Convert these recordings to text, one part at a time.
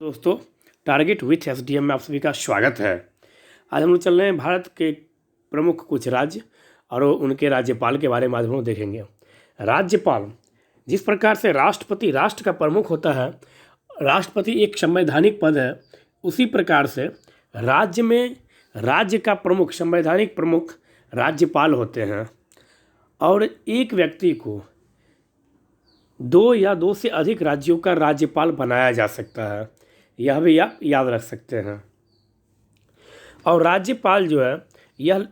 दोस्तों, target with SDM में आप सभी का स्वागत है। आज हम लोग चल रहे हैं भारत के प्रमुख कुछ राज्य और उनके राज्यपाल के बारे में आज हम लोग देखेंगे। राज्यपाल जिस प्रकार से राष्ट्रपति राष्ट्र का प्रमुख होता है, राष्ट्रपति एक संवैधानिक पद है, उसी प्रकार से राज्य में राज्य का प्रमुख संवैधानिक प्रमुख राज्यपाल होते हैं। और एक व्यक्ति को दो या दो से अधिक राज्यों का राज्यपाल बनाया जा सकता है, यह भी आप याद रख सकते हैं। और राज्यपाल जो है यह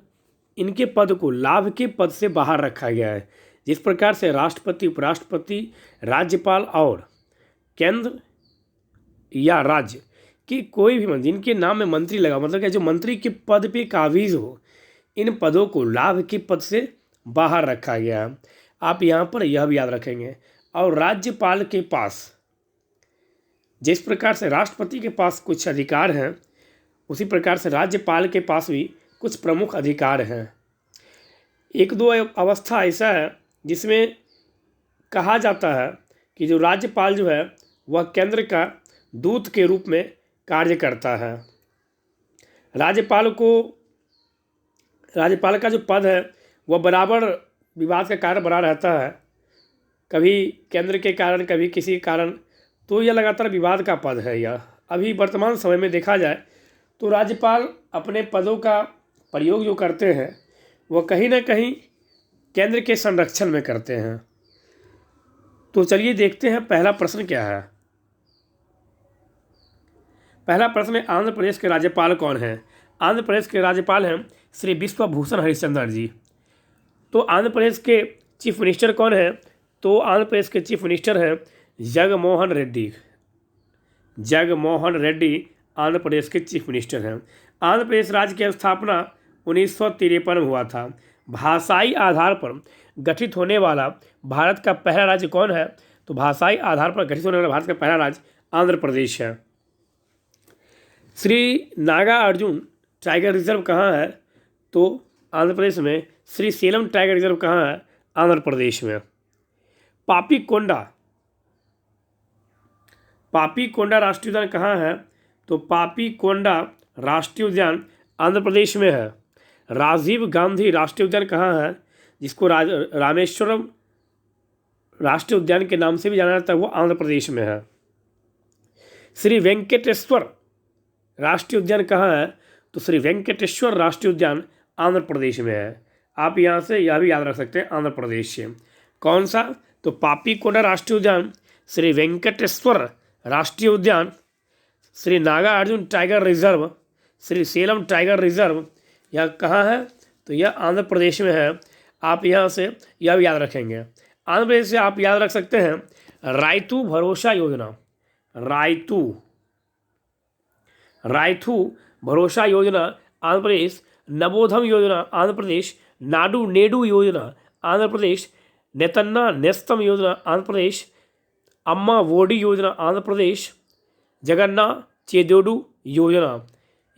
इनके पद को लाभ के पद से बाहर रखा गया है। जिस प्रकार से राष्ट्रपति, उपराष्ट्रपति, राज्यपाल और केंद्र या राज्य की कोई भी मंत्री जिनके नाम में मंत्री लगा, मतलब कि जो मंत्री के पद पे काबिज हो, इन पदों को लाभ के पद से बाहर रखा गया है। आप यहाँ पर यह भी याद रखेंगे। और राज्यपाल के पास जिस प्रकार से राष्ट्रपति के पास कुछ अधिकार हैं, उसी प्रकार से राज्यपाल के पास भी कुछ प्रमुख अधिकार हैं। एक दो अवस्था ऐसा है जिसमें कहा जाता है कि जो राज्यपाल जो है वह केंद्र का दूत के रूप में कार्य करता है। राज्यपाल का जो पद है वह बराबर विवाद का कारण बना रहता है, कभी केंद्र के कारण, कभी किसी कारण, तो यह लगातार विवाद का पद है। यह अभी वर्तमान समय में देखा जाए तो राज्यपाल अपने पदों का प्रयोग जो करते हैं वह कहीं ना कहीं केंद्र के संरक्षण में करते हैं। तो चलिए देखते हैं पहला प्रश्न क्या है। पहला प्रश्न है, आंध्र प्रदेश के राज्यपाल कौन हैं? आंध्र प्रदेश के राज्यपाल हैं श्री विश्वभूषण हरिश्चंद्र जी। तो आंध्र प्रदेश के चीफ मिनिस्टर कौन है? तो आंध्र प्रदेश के चीफ मिनिस्टर हैं जगनमोहन रेड्डी। जगनमोहन रेड्डी आंध्र प्रदेश के चीफ मिनिस्टर हैं। आंध्र प्रदेश राज्य की स्थापना 1953 में हुआ था। भाषाई आधार पर गठित होने वाला भारत का पहला राज्य कौन है? तो भाषाई आधार पर गठित होने वाला भारत का पहला राज्य आंध्र प्रदेश है। श्री नागार्जुन टाइगर रिजर्व कहाँ है? तो आंध्र प्रदेश में। श्री सेलम टाइगर रिजर्व कहाँ है? आंध्र प्रदेश में। पापी कोंडा राष्ट्रीय उद्यान कहाँ है? तो पापी कोंडा राष्ट्रीय उद्यान आंध्र प्रदेश में है। राजीव गांधी राष्ट्रीय उद्यान कहाँ है? जिसको रामेश्वरम राष्ट्रीय उद्यान के नाम से भी जाना जाता है, वो आंध्र प्रदेश में है। श्री वेंकटेश्वर राष्ट्रीय उद्यान कहाँ है? तो श्री वेंकटेश्वर राष्ट्रीय उद्यान आंध्र प्रदेश में है। आप यहाँ से यह भी याद रख सकते हैं, आंध्र प्रदेश से। कौन सा? तो पापी कोंडा राष्ट्रीय उद्यान, श्री वेंकटेश्वर राष्ट्रीय उद्यान, Shri Nagarjuna tiger reserve, Shri Selam tiger reserve, यह कहाँ है? तो यह आंध्र प्रदेश में है। आप यहाँ से यह भी याद रखेंगे। आंध्र प्रदेश से आप याद रख सकते हैं रायतू भरोसा योजना। रायतू भरोसा योजना आंध्र प्रदेश। नवोधम योजना आंध्र प्रदेश। नाडू नेडू योजना आंध्र प्रदेश। नेतन्ना नेस्तम योजना आंध्र प्रदेश। अम्मा वोडी योजना आंध्र प्रदेश। जगन्नाथ चेदोडू योजना,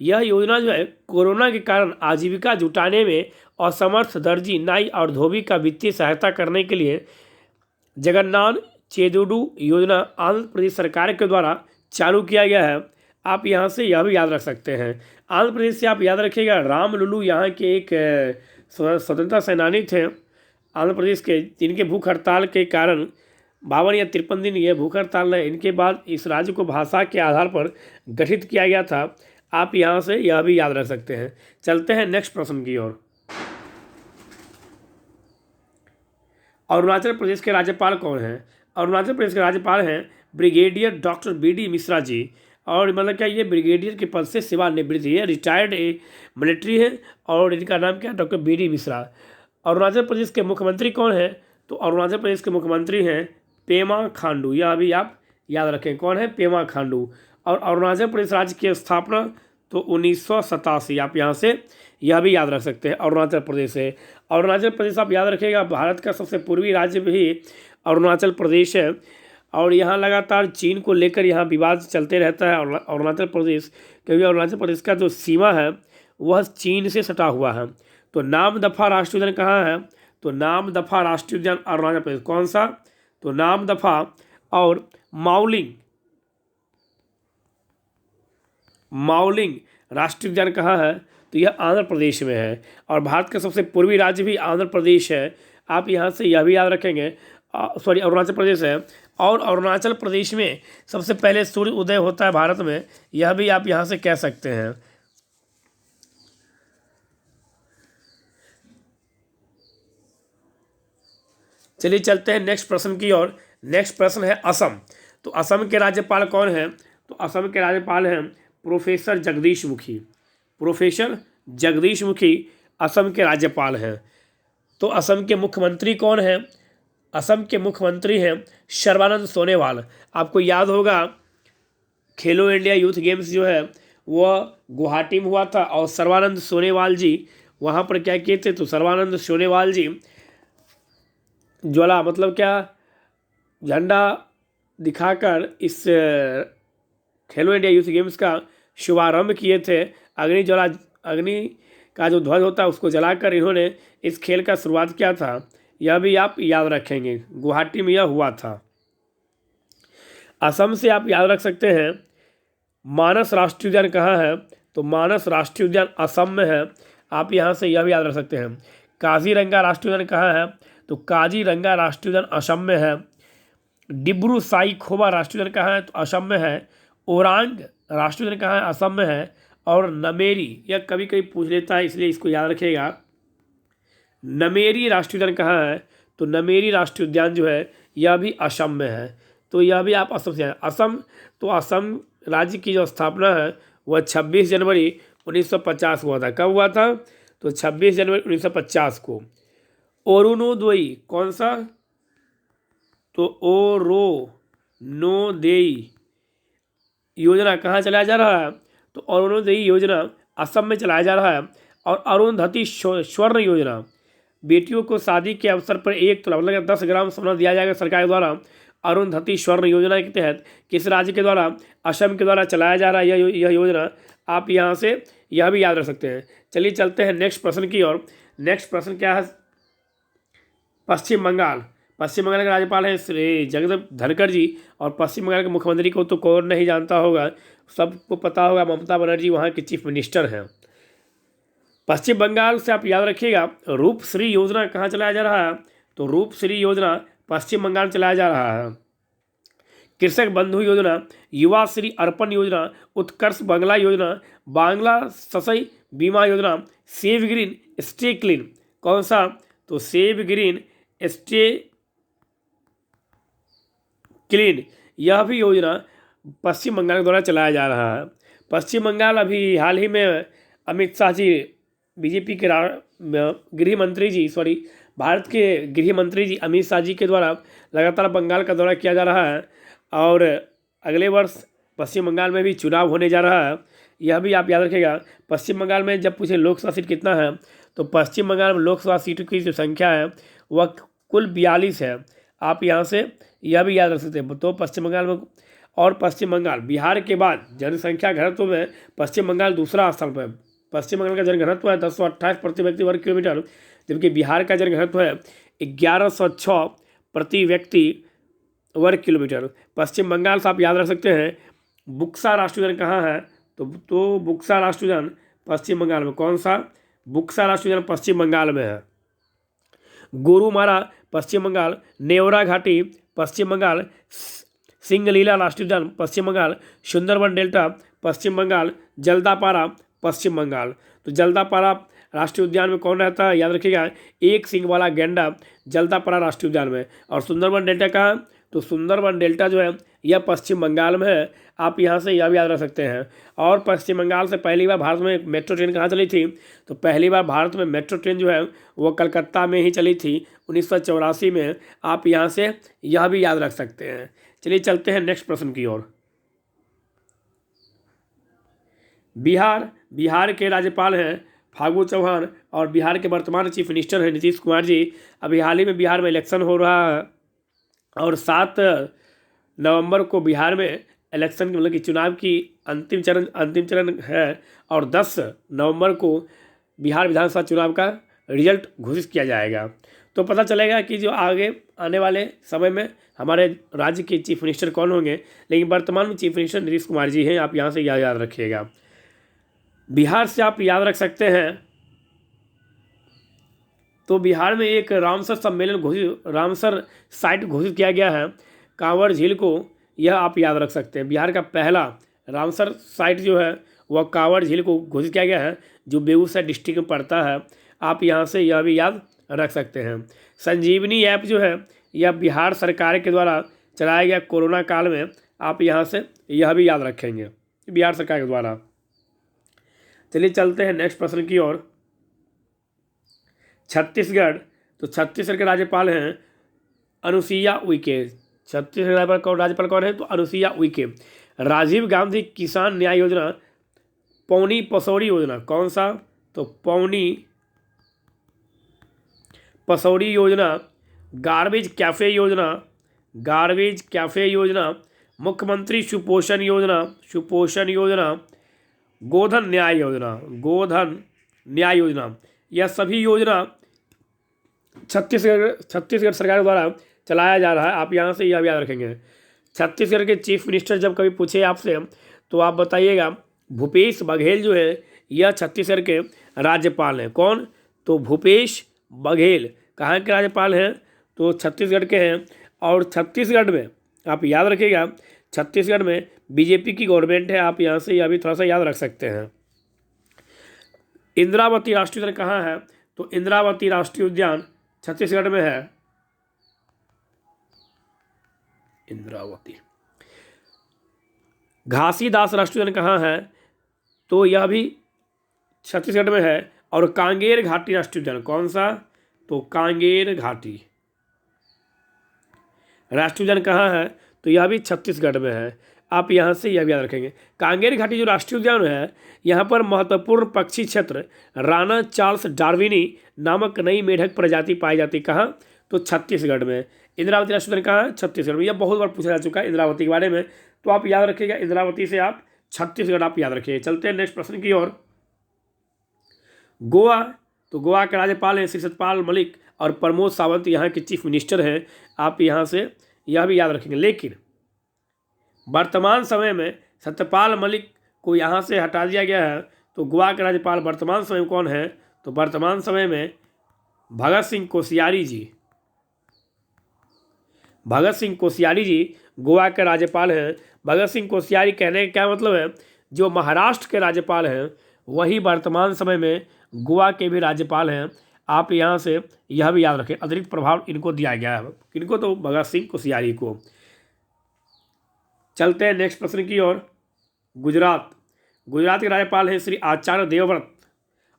यह योजना जो है कोरोना के कारण आजीविका जुटाने में असमर्थ दर्जी, नाई और धोबी का वित्तीय सहायता करने के लिए जगन्नाथ चेदोडू योजना आंध्र प्रदेश सरकार के द्वारा चालू किया गया है। आप यहाँ से यह भी याद रख सकते हैं। आंध्र प्रदेश से आप याद रखिएगा राम लुलू यहाँ के एक स्वतंत्रता सेनानी थे आंध्र प्रदेश के, जिनके भूख हड़ताल के कारण 52 या 53 दिन ये भूख हड़ताल रहे। इनके बाद इस राज्य को भाषा के आधार पर गठित किया गया था। आप यहाँ से यह भी याद रख सकते हैं। चलते हैं नेक्स्ट प्रश्न की ओर। अरुणाचल प्रदेश के राज्यपाल कौन हैं? अरुणाचल प्रदेश के राज्यपाल हैं brigadier doctor BD Mishra ji. और मतलब क्या, ये ब्रिगेडियर के पद से सेवानिवृत्त है, रिटायर्ड मिलिट्री है, और इनका नाम क्या है? डॉक्टर BD मिश्रा। अरुणाचल प्रदेश के मुख्यमंत्री कौन हैं? तो अरुणाचल प्रदेश के मुख्यमंत्री हैं पेमा खांडू। यह भी आप याद रखें, कौन है? पेमा खांडू। और अरुणाचल प्रदेश राज्य की स्थापना तो 1987, आप यहाँ से यह भी याद रख सकते हैं, अरुणाचल प्रदेश है। अरुणाचल प्रदेश आप याद रखिएगा भारत का सबसे पूर्वी राज्य भी अरुणाचल प्रदेश है। और यहाँ लगातार चीन को लेकर यहाँ विवाद चलते रहता है अरुणाचल प्रदेश, क्योंकि अरुणाचल प्रदेश का जो सीमा है वह चीन से सटा हुआ है। तो नामदफा राष्ट्रीय उद्यान कहाँ है? तो नामदफा राष्ट्रीय उद्यान अरुणाचल प्रदेश। कौन सा? तो नामदफा और माउलिंग मावलिंग राष्ट्रीय उद्यान कहाँ है? तो यह आंध्र प्रदेश में है। और भारत का सबसे पूर्वी राज्य भी आंध्र प्रदेश है। आप यहाँ से यह भी याद रखेंगे, सॉरी अरुणाचल प्रदेश है। और अरुणाचल प्रदेश में सबसे पहले सूर्य उदय होता है भारत में, यह भी आप यहाँ से कह सकते हैं। चलिए चलते हैं नेक्स्ट प्रश्न की ओर। नेक्स्ट प्रश्न है असम। तो असम के राज्यपाल कौन हैं? तो असम के राज्यपाल हैं प्रोफेसर जगदीश मुखी। प्रोफेसर जगदीश मुखी असम के राज्यपाल हैं। तो असम के मुख्यमंत्री कौन हैं? असम के मुख्यमंत्री हैं सर्बानंद सोनोवाल। आपको याद होगा खेलो इंडिया यूथ गेम्स जो है वह गुवाहाटी में हुआ था, और सर्बानंद सोनोवाल जी वहाँ पर क्या किए थे? तो सर्बानंद सोनोवाल जी ज्वाला मतलब क्या, झंडा दिखाकर इस खेलो इंडिया यूथ गेम्स का शुभारंभ किए थे। अग्नि का जो ध्वज होता है उसको जलाकर इन्होंने इस खेल का शुरुआत किया था। यह भी आप याद रखेंगे, गुवाहाटी में यह हुआ था। असम से आप याद रख सकते हैं मानस राष्ट्रीय उद्यान कहाँ है? तो मानस राष्ट्रीय उद्यान असम में है। आप यहाँ से यह भी याद रख सकते हैं। काजीरंगा राष्ट्रीय उद्यान कहाँ है? तो काजीरंगा राष्ट्रीय उद्यान असम में है। डिब्रू साईखोवा राष्ट्रीय उद्यान कहाँ है? तो असम में है। ओरांग राष्ट्रीय उद्यान कहाँ है? असम में है। और नमेरी, यह कभी कभी पूछ लेता है इसलिए इसको याद रखिएगा, नमेरी राष्ट्रीय उद्यान कहाँ है? तो नमेरी राष्ट्रीय उद्यान जो है यह भी असम में है। तो यह भी आप असम से असम, तो असम राज्य की जो स्थापना है वह 26 जनवरी 1950 को हुआ था। कब हुआ था? तो 26 जनवरी 1950 को। ओरुनोदोई कौन सा? तो ओरोनोदेई योजना कहाँ चलाया जा रहा है? तो अरुणोदय योजना असम में चलाया जा रहा है। और अरुंधति स्वर्ण योजना, बेटियों को शादी के अवसर पर 1 तोला मतलब 10 ग्राम सोना दिया जाएगा सरकार द्वारा। अरुंधति स्वर्ण योजना के तहत किस राज्य के द्वारा? असम के द्वारा चलाया जा रहा है यह योजना। आप यहाँ से यह भी याद रख सकते हैं। चलिए चलते हैं नेक्स्ट प्रश्न की ओर। नेक्स्ट प्रश्न क्या है? पश्चिम बंगाल। पश्चिम बंगाल के राज्यपाल हैं श्री जगदीप धनखड़ जी। और पश्चिम बंगाल के मुख्यमंत्री को तो कौन नहीं जानता होगा, सबको पता होगा, ममता बनर्जी वहाँ की चीफ मिनिस्टर हैं। पश्चिम बंगाल से आप याद रखिएगा रूपश्री योजना कहाँ चलाया जा रहा है? तो रूपश्री योजना पश्चिम बंगाल में चलाया जा रहा है। कृषक बंधु योजना, युवा श्री अर्पण योजना, उत्कर्ष बंगला योजना, बांग्ला ससई बीमा योजना, सेव ग्रीन स्टे क्लीन, कौन सा? तो सेव ग्रीन स्टे क्लीन, यह भी योजना पश्चिम बंगाल के द्वारा चलाया जा रहा है। पश्चिम बंगाल अभी हाल ही में अमित शाह जी बीजेपी के गृह मंत्री जी भारत के गृह मंत्री जी अमित शाह जी के द्वारा लगातार बंगाल का दौरा किया जा रहा है। और अगले वर्ष पश्चिम बंगाल में भी चुनाव होने जा रहा है। यह भी आप याद रखिएगा। पश्चिम बंगाल में जब पूछे लोकसभा सीट कितना है, तो पश्चिम बंगाल में लोकसभा सीटों की जो संख्या है वह कुल 42 है। आप यहाँ से यह भी याद रख सकते हैं। तो पश्चिम बंगाल में, और पश्चिम बंगाल बिहार के बाद जनसंख्या घनत्व में पश्चिम बंगाल दूसरा स्थान पर है। पश्चिम बंगाल का जनघनत्व है 1028 प्रति व्यक्ति वर्ग किलोमीटर, जबकि बिहार का जनघनत्व है 1106 प्रति व्यक्ति वर्ग किलोमीटर। पश्चिम बंगाल से आप याद रख सकते हैं बुक्सा राष्ट्रीय उद्यान कहाँ है? तो बुक्सा राष्ट्रीय उद्यान पश्चिम बंगाल में। कौन सा? बुक्सा राष्ट्रीय उद्यान पश्चिम बंगाल में है। गोरुमारा पश्चिम बंगाल, नेवरा घाटी पश्चिम बंगाल, सिंगलीला राष्ट्रीय उद्यान पश्चिम बंगाल, सुंदरबन डेल्टा पश्चिम बंगाल, जल्दापारा पश्चिम बंगाल। तो जल्दापारा राष्ट्रीय उद्यान में कौन रहता है? याद रखिएगा एक सींग वाला गैंडा जल्दापारा राष्ट्रीय उद्यान में। और सुंदरबन डेल्टा कहाँ? तो सुंदरबन डेल्टा जो है यह पश्चिम बंगाल में है। आप यहाँ से यह भी याद रख सकते हैं। और पश्चिम बंगाल से पहली बार भारत में मेट्रो ट्रेन कहाँ चली थी? तो पहली बार भारत में मेट्रो ट्रेन जो है वो कलकत्ता में ही चली थी 1984 में। आप यहाँ से यह भी याद रख सकते हैं। चलिए चलते हैं नेक्स्ट प्रश्न की ओर। बिहार के राज्यपाल हैं फागू चौहान। और बिहार के वर्तमान चीफ मिनिस्टर हैं नीतीश कुमार जी। अभी हाल ही में बिहार में इलेक्शन हो रहा है, और 7 नवंबर को बिहार में इलेक्शन मतलब कि चुनाव की अंतिम चरण है। और 10 नवंबर को बिहार विधानसभा चुनाव का रिजल्ट घोषित किया जाएगा। तो पता चलेगा कि जो आगे आने वाले समय में हमारे राज्य के चीफ मिनिस्टर कौन होंगे, लेकिन वर्तमान में चीफ मिनिस्टर नीतीश कुमार जी हैं। आप यहाँ से याद रखिएगा। बिहार से आप याद रख सकते हैं, तो बिहार में एक रामसर सम्मेलन रामसर साइट घोषित किया गया है कांवर झील को, यह आप याद रख सकते हैं। बिहार का पहला रामसर साइट जो है वह कांवर झील को घोषित किया गया है, जो बेगूसराय डिस्ट्रिक्ट में पड़ता है। आप यहाँ से यह भी याद रख सकते हैं। संजीवनी ऐप जो है यह बिहार सरकार के द्वारा चलाया गया कोरोना काल में, आप यहाँ से यह भी याद रखेंगे, बिहार सरकार के द्वारा। चलिए चलते हैं नेक्स्ट प्रश्न की ओर। छत्तीसगढ़, तो छत्तीसगढ़ के राज्यपाल हैं अनुसुईया उइके। छत्तीसगढ़ राज्यपाल कौन है, तो अनुसुईया उइके। राजीव गांधी किसान न्याय योजना, पौनी पसौड़ी योजना, कौन सा, तो पौनी पसौड़ी योजना। गार्बेज कैफ़े योजना, गार्बेज कैफ़े योजना। मुख्यमंत्री सुपोषण योजना, सुपोषण योजना। गोधन न्याय योजना, गोधन न्याय योजना। यह सभी योजना छत्तीसगढ़ सरकार द्वारा चलाया जा रहा है। आप यहाँ से यह भी याद रखेंगे। छत्तीसगढ़ के चीफ मिनिस्टर जब कभी पूछे आपसे तो आप बताइएगा भूपेश बघेल जो है यह छत्तीसगढ़ के राज्यपाल हैं। कौन, तो भूपेश बघेल कहाँ के राज्यपाल हैं, तो छत्तीसगढ़ के हैं। और छत्तीसगढ़ में आप याद रखिएगा, छत्तीसगढ़ में बीजेपी की गवर्नमेंट है। आप यहाँ से यह भी थोड़ा सा याद रख सकते हैं। इंद्रावती राष्ट्रीय उद्यान कहाँ है, तो इंद्रावती राष्ट्रीय उद्यान छत्तीसगढ़ में है। इंद्रावती। घासीदास राष्ट्रीय उद्यान कहाँ है, तो यह भी छत्तीसगढ़ में है। और कांगेर घाटी राष्ट्रीय उद्यान कौन सा, तो कांगेर घाटी राष्ट्रीय उद्यान कहाँ है, तो यह भी छत्तीसगढ़ में है। आप यहाँ से यह भी याद रखेंगे। कांगेर घाटी जो राष्ट्रीय उद्यान है, यहाँ पर महत्वपूर्ण पक्षी क्षेत्र राणा चार्ल्स डार्विनी नामक नई मेढक प्रजाति पाई जाती। कहाँ, तो छत्तीसगढ़ में। इंद्रावती राष्ट्रीय उद्यान कहाँ है, छत्तीसगढ़ में। यह बहुत बार पूछा जा चुका है इंद्रावती के बारे में, तो आप याद रखिएगा। इंद्रावती से आप छत्तीसगढ़ आप याद रखिए। चलते हैं नेक्स्ट प्रश्न की ओर। गोवा, तो गोवा के राज्यपाल हैं श्री सत्यपाल मलिक और प्रमोद सावंत यहाँ के चीफ मिनिस्टर हैं। आप यहाँ से यह भी याद रखेंगे। लेकिन वर्तमान समय में सत्यपाल मलिक को यहाँ से हटा दिया गया है। तो गोवा के राज्यपाल वर्तमान समय में कौन है, तो वर्तमान समय में भगत सिंह कोश्यारी जी, भगत सिंह कोश्यारी जी गोवा के राज्यपाल हैं। भगत सिंह कोश्यारी कहने का क्या मतलब है, जो महाराष्ट्र के राज्यपाल हैं वही वर्तमान समय में गोवा के भी राज्यपाल हैं। आप यहाँ से यह भी याद रखें, अतिरिक्त प्रभाव इनको दिया गया है। किनको, तो भगत सिंह कोश्यारी को। चलते हैं नेक्स्ट प्रश्न की ओर। गुजरात, गुजरात के राज्यपाल हैं श्री आचार्य देवव्रत।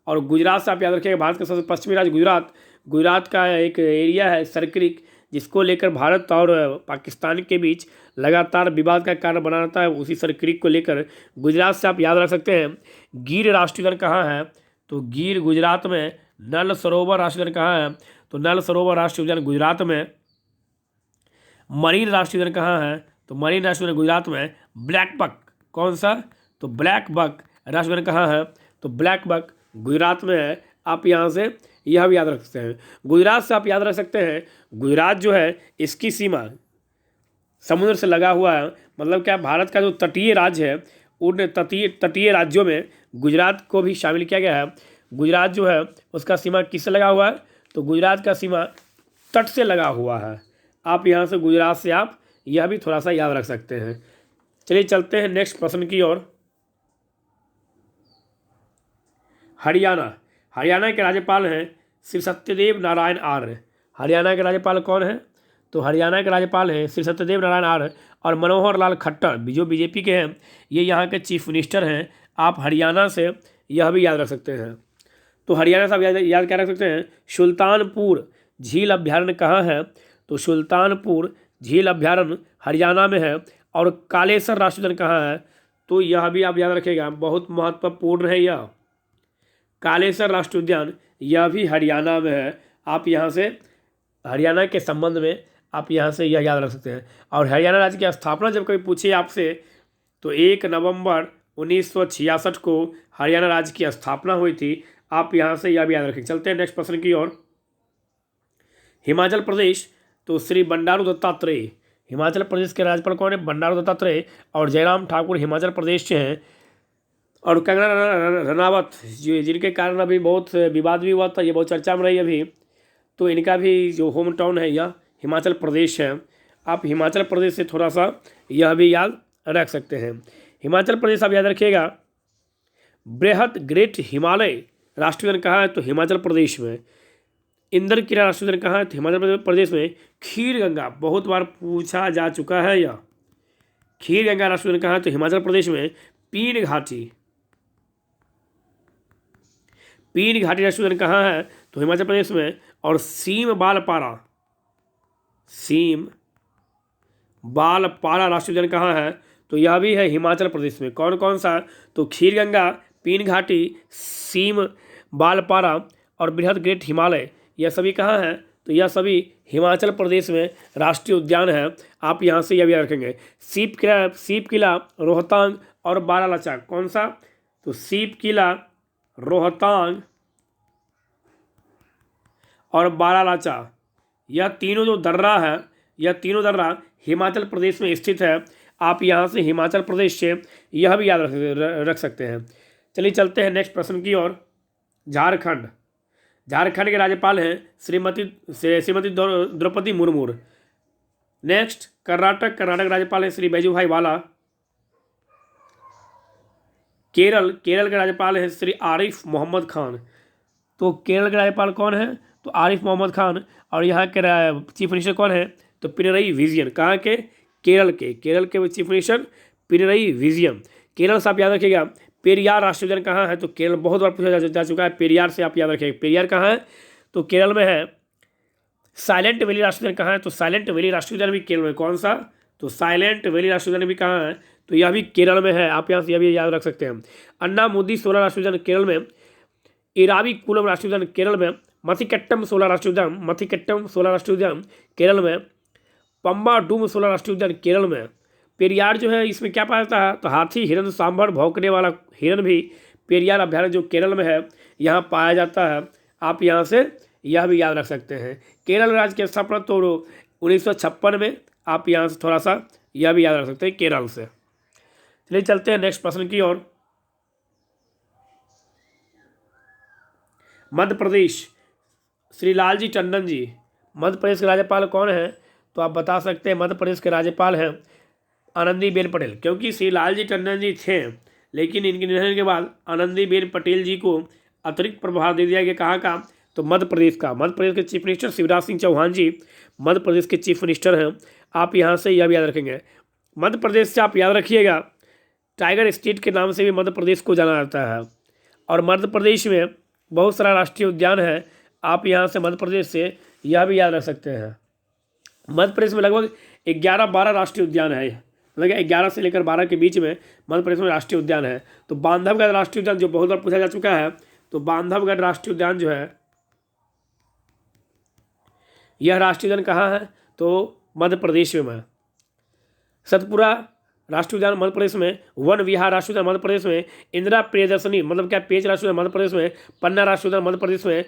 और गुजरात से आप याद रखिएगा, भारत का सबसे पश्चिमी राज्य गुजरात। गुजरात का एक एरिया है सर्करिक, जिसको लेकर भारत और पाकिस्तान के बीच लगातार विवाद का कारण बना रहता है। उसी सर्करिक को लेकर गुजरात से आप याद रख सकते हैं। गिर राष्ट्रीय उद्यान कहाँ है, तो गिर गुजरात में। नल सरोवर राष्ट्रीय उद्यान कहाँ है, तो नल सरोवर राष्ट्रीय उद्यान गुजरात में। मरीन राष्ट्रीय उद्यान कहाँ है, तो मरीन राष्ट्रीय उद्यान गुजरात में। ब्लैक बक कौन सा, तो ब्लैक बक राष्ट्रीय उद्यान कहाँ है, तो ब्लैक बक गुजरात में है। आप यहाँ से यह भी याद रख सकते हैं। गुजरात से आप याद रख सकते हैं, गुजरात जो है इसकी सीमा समुद्र से लगा हुआ है। मतलब क्या, भारत का जो तटीय राज्य है उन तटीय राज्यों में गुजरात को भी शामिल किया गया है। गुजरात जो है उसका सीमा किससे लगा हुआ है, तो गुजरात का सीमा तट से लगा हुआ है। आप यहाँ से गुजरात से आप यह भी थोड़ा सा याद रख सकते हैं। चलिए चलते हैं नेक्स्ट प्रश्न की ओर। हरियाणा, हरियाणा के राज्यपाल हैं श्री सत्यदेव नारायण आर्य। हरियाणा के राज्यपाल कौन है, तो हरियाणा के राज्यपाल हैं श्री सत्यदेव नारायण आर्य। और मनोहर लाल खट्टर जो बीजेपी के हैं, ये यहाँ के चीफ मिनिस्टर हैं। आप हरियाणा से यह भी याद रख सकते हैं। तो हरियाणा से आप याद क्या रख सकते हैं, सुल्तानपुर झील अभ्यारण्य कहाँ है, तो सुल्तानपुर झील अभ्यारण्य हरियाणा में है। और कालेसर राष्ट्रीय उद्यान कहाँ है, तो यह भी आप याद रखिएगा, बहुत महत्वपूर्ण है यह कालेसर राष्ट्रीय उद्यान, यह भी हरियाणा में है। आप यहाँ से हरियाणा के संबंध में आप यहाँ से यह याद रख सकते हैं। और हरियाणा राज्य की स्थापना जब कभी पूछे आपसे, तो 1 नवंबर 1966 को हरियाणा राज्य की स्थापना हुई थी। आप यहाँ से यह भी याद रखें। चलते हैं नेक्स्ट प्रश्न की ओर। हिमाचल प्रदेश, तो श्री बंडारू दत्तात्रेय हिमाचल प्रदेश के राज्यपाल कौन है? बंडारू दत्तात्रेय। और जयराम ठाकुर हिमाचल प्रदेश से हैं। और कंगना रनावत जिनके कारण अभी बहुत विवाद भी हुआ था, ये बहुत चर्चा में रही अभी, तो इनका भी जो होम टाउन है यह हिमाचल प्रदेश है। आप हिमाचल प्रदेश से थोड़ा सा यह भी याद रख सकते हैं। हिमाचल प्रदेश आप याद रखिएगा। बृहद ग्रेट हिमालय राष्ट्रीय उद्यान कहाँ है? तो हिमाचल प्रदेश में। इंदर किला राष्ट्रीय उद्यान कहाँ है? तो हिमाचल प्रदेश में। खीर गंगा बहुत बार पूछा जा चुका है यह। खीर गंगा राष्ट्रीय उद्यान कहाँ है? तो हिमाचल प्रदेश में। पीन घाटी राष्ट्रीय उद्यान कहाँ है? तो हिमाचल प्रदेश में। और सीम बालपाड़ा राष्ट्रीय उद्यान कहाँ है? तो यह भी है हिमाचल प्रदेश में। कौन कौन सा? तो खीर गंगा, पीन घाटी, सीम बालपाड़ा और बृहद ग्रेट हिमालय, यह सभी कहाँ हैं? तो यह सभी हिमाचल प्रदेश में राष्ट्रीय उद्यान है। आप यहाँ से यह भी याद रखेंगे। सीप किला, रोहतांग और बारालाचा, कौन सा? तो सीप किला, रोहतांग और बारालाचा, यह तीनों जो दर्रा है, यह तीनों दर्रा हिमाचल प्रदेश में स्थित है। आप यहाँ से हिमाचल प्रदेश से यह भी याद रख सकते हैं। चलिए चलते हैं नेक्स्ट प्रश्न की ओर। झारखंड के राज्यपाल हैं श्रीमती द्रौपदी मुर्मू। नेक्स्ट कर्नाटक राज्यपाल हैं श्री बैजूभाई वाला। केरल के राज्यपाल हैं श्री आरिफ मोहम्मद खान। तो केरल के राज्यपाल कौन है? तो आरिफ मोहम्मद खान। और यहाँ के चीफ मिनिस्टर कौन है? तो पिनरई विजयन। कहाँ के? केरल के चीफ मिनिस्टर पिनरई विजयन। केरल से आप याद रखिएगा। पेरियार राष्ट्रीय उद्यान कहाँ है? तो केरल बहुत बार पूछा जा चुका है। पेरियार से आप याद रखिएगा। पेरियार कहाँ है? तो केरल में है। साइलेंट वैली राष्ट्रीय उद्यान कहाँ है? तो साइलेंट वैली राष्ट्रीय उद्यान भी केरल में। कौन सा? तो साइलेंट वैली राष्ट्रीय उद्यान भी कहाँ है? तो यह भी केरल में है। आप यहाँ से यह भी याद रख सकते हैं। अन्नामुदी सोलर राष्ट्रीय उद्यान केरल में। इराविकुलम राष्ट्रीय उद्यान केरल में। मथिकट्टम सोलर राष्ट्रीय उद्यान केरल में। पंबाडूम सोलर राष्ट्रीय उद्यान केरल में। पेरियार जो है इसमें क्या पाया जाता है? तो हाथी, हिरन, सांभर, भौंकने वाला हिरन भी पेरियार अभ्यारण्य जो केरल में है यहाँ पाया जाता है। आप यहाँ से यह भी याद रख सकते हैं। केरल राज्य की स्थापना तो 1956 में। आप यहाँ से थोड़ा सा यह भी याद रख सकते हैं केरल से। चलिए चलते हैं नेक्स्ट प्रश्न की ओर। मध्य प्रदेश, श्री लालजी टंडन जी मध्य प्रदेश के राज्यपाल कौन हैं? तो आप बता सकते हैं मध्य प्रदेश के राज्यपाल हैं आनंदीबेन पटेल। क्योंकि श्री लालजी टंडन जी थे, लेकिन इनके निधन के बाद आनंदीबेन पटेल जी को अतिरिक्त प्रभार दे दिया गया। कहाँ का? तो मध्य प्रदेश का। मध्य प्रदेश के चीफ मिनिस्टर शिवराज सिंह चौहान जी मध्य प्रदेश के चीफ मिनिस्टर हैं। आप यहाँ से यह भी याद रखेंगे। मध्य प्रदेश से आप याद रखिएगा, टाइगर स्टेट के नाम से भी मध्य प्रदेश को जाना जाता है। और मध्य प्रदेश में बहुत सारा राष्ट्रीय उद्यान है। आप यहाँ से मध्य प्रदेश से यह भी याद रख सकते हैं। मध्य प्रदेश में लगभग 11-12 राष्ट्रीय उद्यान है। मतलब 11 से लेकर 12 के बीच में मध्य प्रदेश में राष्ट्रीय उद्यान है। तो बांधवगढ़ राष्ट्रीय उद्यान जो बहुत बार पूछा जा चुका है, तो बांधवगढ़ राष्ट्रीय उद्यान जो है, यह राष्ट्रीय उद्यान कहाँ है? तो मध्य प्रदेश में है। सतपुरा राष्ट्रीय उद्यान मध्य प्रदेश में। वन विहार राष्ट्रीय उद्यान मध्य प्रदेश में। इंदिरा प्रियदर्शनी मतलब क्या पेंच राष्ट्रीय उद्यान मध्य प्रदेश में। पन्ना राष्ट्रीय उद्यान मध्य प्रदेश में।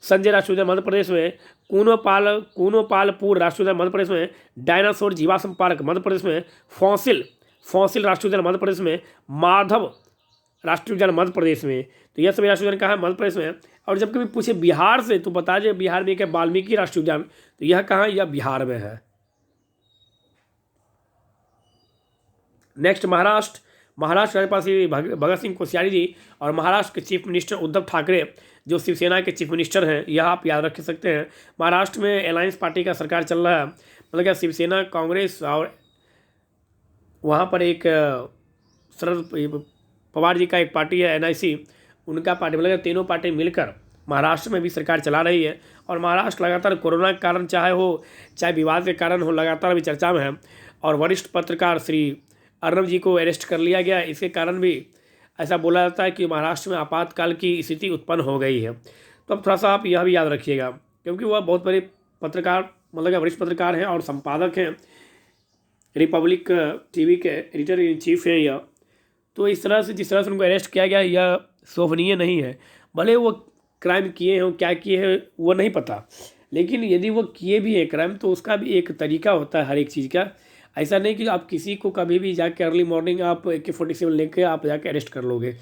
संजय राष्ट्रीय उद्यान मध्य प्रदेश में। कूनोपालपुर राष्ट्रीय उद्यान मध्य प्रदेश में। डायनासोर जीवाश्म पार्क मध्य प्रदेश में। फॉसिल राष्ट्रीय उद्यान मध्य प्रदेश में। माधव राष्ट्रीय उद्यान मध्य प्रदेश में। तो यह सभी राष्ट्रीय उद्यान कहाँ है? मध्य प्रदेश में। और जब कभी पूछे बिहार से तो बता दें बिहार में एक है वाल्मीकि राष्ट्रीय उद्यान। तो यह कहाँ है? यह बिहार में है। नेक्स्ट महाराष्ट्र राज्यपाल श्री भगत सिंह कोश्यारी जी और महाराष्ट्र के चीफ मिनिस्टर उद्धव ठाकरे जो शिवसेना के चीफ मिनिस्टर हैं, यह आप याद रख सकते हैं। महाराष्ट्र में अलायंस पार्टी का सरकार चल रहा है। मतलब क्या शिवसेना, कांग्रेस और वहाँ पर एक शरद पवार जी का एक पार्टी है NIC, उनका पार्टी, मतलब तीनों पार्टी मिलकर महाराष्ट्र में भी सरकार चला रही है। और महाराष्ट्र लगातार कोरोना के कारण चाहे विवाद के कारण हो, लगातार अभी चर्चा में है। और वरिष्ठ पत्रकार श्री अर्नब जी को अरेस्ट कर लिया गया। इसके कारण भी ऐसा बोला जाता है कि महाराष्ट्र में आपातकाल की स्थिति उत्पन्न हो गई है। तो अब थोड़ा सा आप यह भी याद रखिएगा, क्योंकि वह बहुत बड़े पत्रकार, मतलब वरिष्ठ पत्रकार हैं और संपादक हैं, रिपब्लिक TV के एडिटर इन चीफ हैं यह। तो इस तरह से जिस तरह से उनको अरेस्ट किया गया, यह शोभनीय नहीं है। भले वो क्राइम किए हों, क्या किए हैं वो नहीं पता, लेकिन यदि वो किए भी है क्राइम तो उसका भी एक तरीका होता है हर एक चीज़ का। ऐसा नहीं कि आप किसी को कभी भी जाके अर्ली मॉर्निंग आप AK-47 लेके आप जाके अरेस्ट कर लोगे।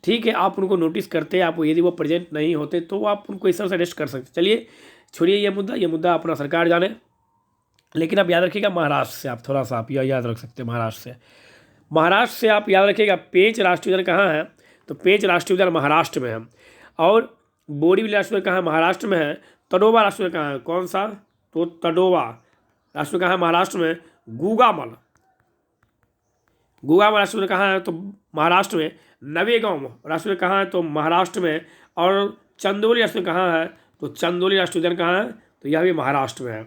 ठीक है, आप उनको नोटिस करते हैं, आप यदि वो प्रेजेंट नहीं होते तो आप उनको इस तरह से अरेस्ट कर सकते। चलिए छोड़िए ये मुद्दा अपना सरकार जाने। लेकिन आप याद रखिएगा महाराष्ट्र से आप थोड़ा सा आप यह याद रख सकते हैं। महाराष्ट्र से आप याद रखिएगा पेंच राष्ट्रीय उद्यान कहाँ है, तो पेंच राष्ट्रीय उद्यान महाराष्ट्र में है। और बोरीवली राष्ट्रीय उद्यान कहाँ है, महाराष्ट्र में है। तडोबा राष्ट्रीय उद्यान कहाँ है, कौन सा, तो तडोबा राष्ट्रीय कहाँ है, महाराष्ट्र में। गुगामल राष्ट्रीय उद्यान कहाँ है, तो महाराष्ट्र में। नवेगांव राष्ट्रीय उद्यान कहाँ है, तो महाराष्ट्र में। और चंदौली राष्ट्रीय उद्यान कहाँ है, तो चंदौली राष्ट्रीय उद्यान कहाँ है, तो यह भी महाराष्ट्र में है।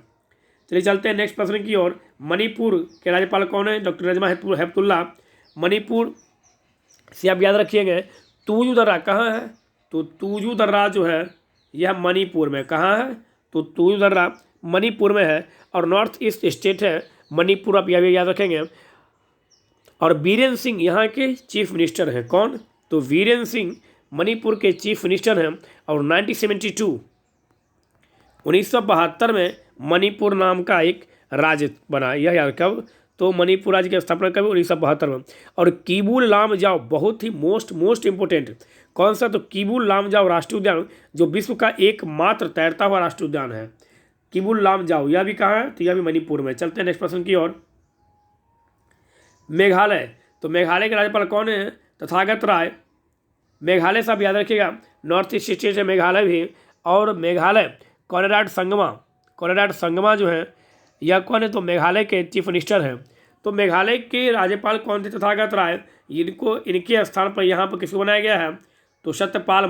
चलिए चलते हैं नेक्स्ट प्रश्न की ओर। मणिपुर के राज्यपाल कौन है, डॉक्टर नजमा हेपतुल्ला। मणिपुर से आप याद रखिएगा तुजू दर्रा कहाँ है, तो तुजू दर्रा जो है यह मणिपुर में कहाँ है, तो तुजू दर्रा मणिपुर में है। और नॉर्थ ईस्ट स्टेट है मणिपुर, आप यह भी याद रखेंगे। और बीरेन्द्र सिंह यहाँ के चीफ मिनिस्टर हैं, कौन, तो वीरेंद्र सिंह मणिपुर के चीफ मिनिस्टर हैं। और 1972 में मणिपुर नाम का एक राज्य बना, यह याद कब, तो मणिपुर राज्य की स्थापना कब, 1972 में। और किबुल लामजाओ बहुत ही मोस्ट इंपोर्टेंट, कौन सा, तो किबुल लामजाओ राष्ट्रीय उद्यान जो विश्व का एकमात्र तैरता हुआ राष्ट्रीय उद्यान है। किबुल लामजाओ यह भी कहाँ है, तो यह भी मणिपुर में। चलते हैं नेक्स्ट प्रश्न की ओर। मेघालय, तो मेघालय के राज्यपाल कौन है, तथागत राय। मेघालय से आप याद रखिएगा नॉर्थ ईस्ट स्टेट है मेघालय भी। और मेघालय कोनराड संगमा जो है यह कौन है, तो मेघालय के चीफ मिनिस्टर हैं। तो मेघालय के राज्यपाल कौन थे, तथागत राय। इनके स्थान पर यहाँ पर किसको बनाया गया है, तो सत्यपाल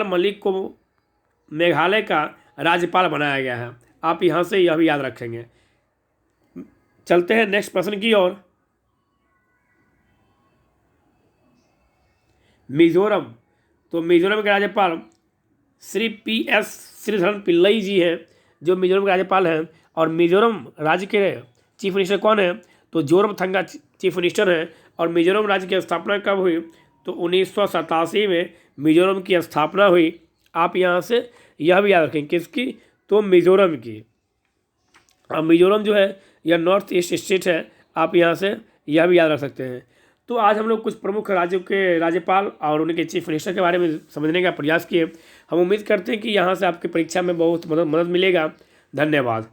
मलिक को मेघालय का राज्यपाल बनाया गया है। आप यहाँ से यह भी याद रखेंगे। चलते हैं नेक्स्ट प्रश्न की ओर। मिजोरम, तो मिजोरम के राज्यपाल श्री PS श्रीधरन पिल्लई जी हैं जो मिजोरम के राज्यपाल हैं। और मिजोरम राज्य के चीफ मिनिस्टर कौन है, तो जोरमथंगा चीफ मिनिस्टर हैं। और मिजोरम राज्य की स्थापना कब हुई, तो 1987 में मिजोरम की स्थापना हुई। आप यहाँ से यह भी याद रखें किसकी, तो मिजोरम की। और मिजोरम जो है यह नॉर्थ ईस्ट स्टेट है, आप यहाँ से यह भी याद रख सकते हैं। तो आज हम लोग कुछ प्रमुख राज्यों के राज्यपाल और उनके चीफ मिनिस्टर के बारे में समझने का प्रयास किए। हम उम्मीद करते हैं कि यहाँ से आपकी परीक्षा में बहुत मदद मिलेगा। धन्यवाद।